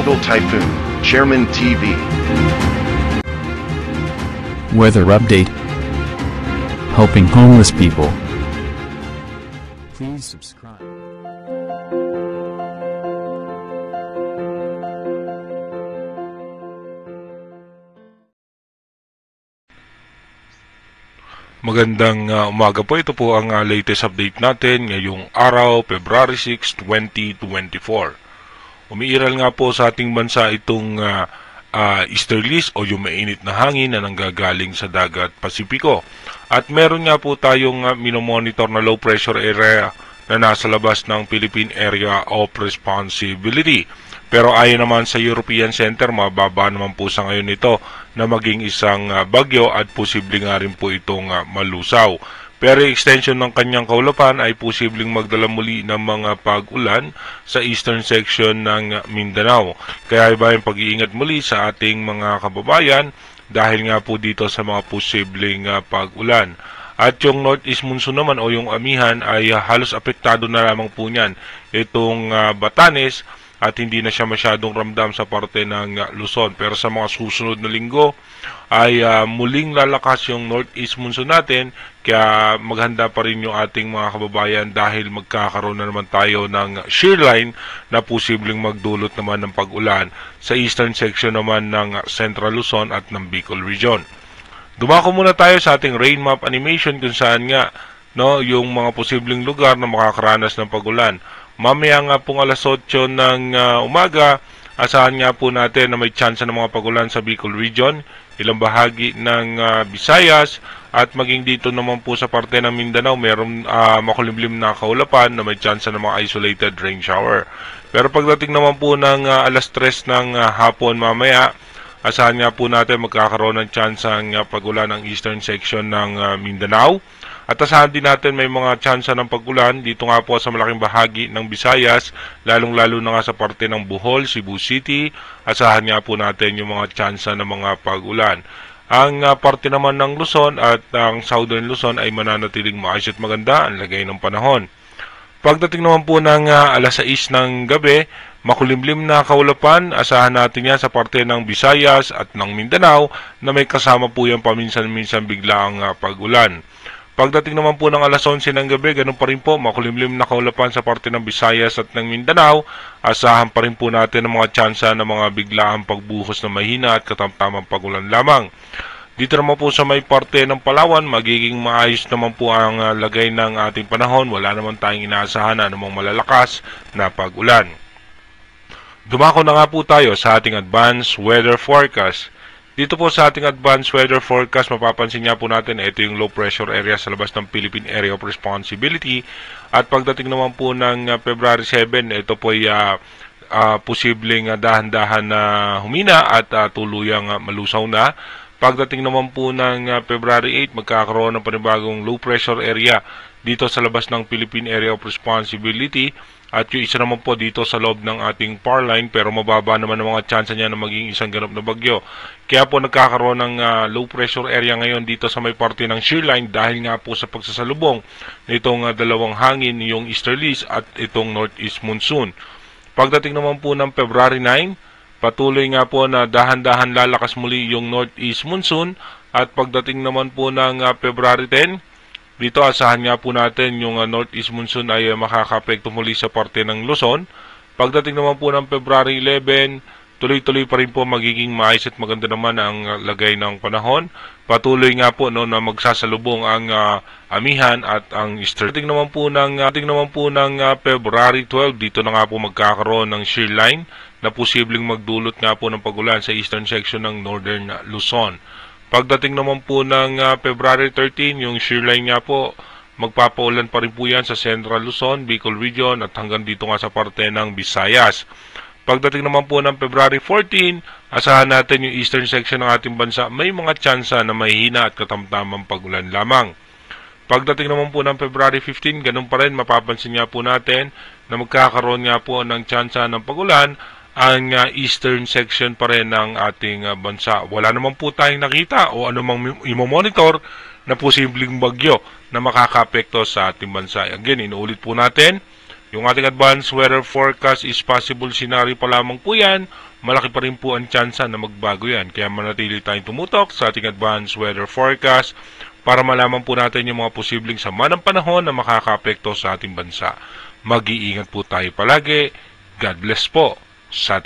Tropical Typhoon, Chairman TV. Weather update. Helping homeless people. Please subscribe. Magandang umaga po. Ito po ang latest update natin ngayong araw, February 6, 2024. Umiiral nga po sa ating bansa itong easterlies o yung mainit na hangin na nanggagaling sa dagat Pasipiko. At meron nga po tayong minomonitor na low pressure area na nasa labas ng Philippine Area of Responsibility. Pero ayon naman sa European Center, mababa naman po sa ngayon ito na maging isang bagyo at posibleng nga rin po itong malusaw. Pero extension ng kanyang kaulapan ay posibleng magdala muli ng mga pag-ulan sa eastern section ng Mindanao. Kaya iba yung pag-iingat muli sa ating mga kababayan dahil nga po dito sa mga posibleng pag-ulan. At yung northeast monsoon naman o yung amihan ay halos apektado na lamang po niyan itong Batanes at hindi na siya masyadong ramdam sa parte ng Luzon. Pero sa mga susunod na linggo ay muling lalakas yung northeast monsoon natin, kaya maghanda pa rin yung ating mga kababayan dahil magkakaroon na naman tayo ng shear line na posibleng magdulot naman ng pag-ulan sa eastern section naman ng Central Luzon at ng Bicol Region. Dumako muna tayo sa ating rain map animation kung saan nga yung mga posibleng lugar na makakaranas ng pag-ulan. Mamaya nga pong alas 8 ng umaga, asahan nga po natin na may chance ng mga pag-ulan sa Bicol Region, ilang bahagi ng Visayas, at maging dito naman po sa parte ng Mindanao, mayroong makulimlim na kaulapan na may chance ng mga isolated rain shower. Pero pagdating naman po ng alas 3 ng hapon mamaya, asahan nga po natin magkakaroon ng chance ng pag-ulan ng eastern section ng Mindanao. At asahan din natin may mga tsansa ng pag-ulan dito nga po sa malaking bahagi ng Visayas, lalong-lalo na nga sa parte ng Bohol, Cebu City. Asahan nga po natin yung mga tsansa ng mga pag-ulan. Ang parte naman ng Luzon at ang Southern Luzon ay mananatiling maayos at maganda ang lagay ng panahon. Pagdating naman po ng alas 6 ng gabi, makulimlim na kaulapan, asahan natin yan sa parte ng Visayas at ng Mindanao na may kasama po yan paminsan-minsan biglaang pag-ulan. Pagdating naman po ng alas 11 ng gabi, ganun pa rin po, makulimlim na kaulapan sa parte ng Visayas at ng Mindanao. Asahan pa rin po natin ang mga tsansa ng mga biglaang pagbuhos na mahina at katamtamang pag-ulan lamang. Dito naman po sa may parte ng Palawan, magiging maayos naman po ang lagay ng ating panahon. Wala naman tayong inaasahan na anumang malalakas na pag-ulan. Dumako na nga po tayo sa ating advanced weather forecast. Dito po sa ating advanced weather forecast, mapapansin nga po natin ito yung low pressure area sa labas ng Philippine Area of Responsibility. At pagdating naman po ng February 7, ito po ay posibleng dahan-dahan na humina at tuluyang malusaw na. Pagdating naman po ng February 8, magkakaroon ng panibagong low pressure area dito sa labas ng Philippine Area of Responsibility. At yung isa naman po dito sa loob ng ating power line, pero mababa naman ang mga chance niya na maging isang ganap na bagyo. Kaya po nagkakaroon ng low pressure area ngayon dito sa may parte ng shear line dahil nga po sa pagsasalubong nitong dalawang hangin, yung easterlies at itong northeast monsoon. Pagdating naman po ng February 9, patuloy nga po na dahan-dahan lalakas muli yung northeast monsoon. At pagdating naman po ng February 10, dito asahan nga po natin yung northeast monsoon ay makakapekto muli sa parte ng Luzon. Pagdating naman po ng February 11, tuloy-tuloy pa rin po magiging maayos at maganda naman ang lagay ng panahon. Patuloy nga po na magsasalubong ang amihan at ang easter. Pagdating naman po ng February 12, dito na nga po magkakaroon ng shear line na posibleng magdulot nga po ng pag-ulan sa eastern section ng northern Luzon. Pagdating naman po ng February 13, yung shear line nga po, magpapaulan pa rin po yan sa Central Luzon, Bicol Region at hanggang dito nga sa parte ng Visayas. Pagdating naman po ng February 14, asahan natin yung eastern section ng ating bansa may mga tsansa na mahihina at katamtamang pag-ulan lamang. Pagdating naman po ng February 15, ganun pa rin mapapansin nga po natin na magkakaroon nga po ng tsansa ng pag-ulan ang eastern section pa rin ng ating bansa. Wala naman po tayong nakita o anumang imomonitor na posibleng bagyo na makakapekto sa ating bansa. Again, inuulit po natin, Yung ating advanced weather forecast is possible scenario pa lamang po yan. Malaki pa rin po ang tsansa na magbago yan. Kaya manatili tayong tumutok sa ating advanced weather forecast para malaman po natin yung mga posibleng sama ng panahon na makakaapekto sa ating bansa. Mag-iingat po tayo palagi. God bless po sa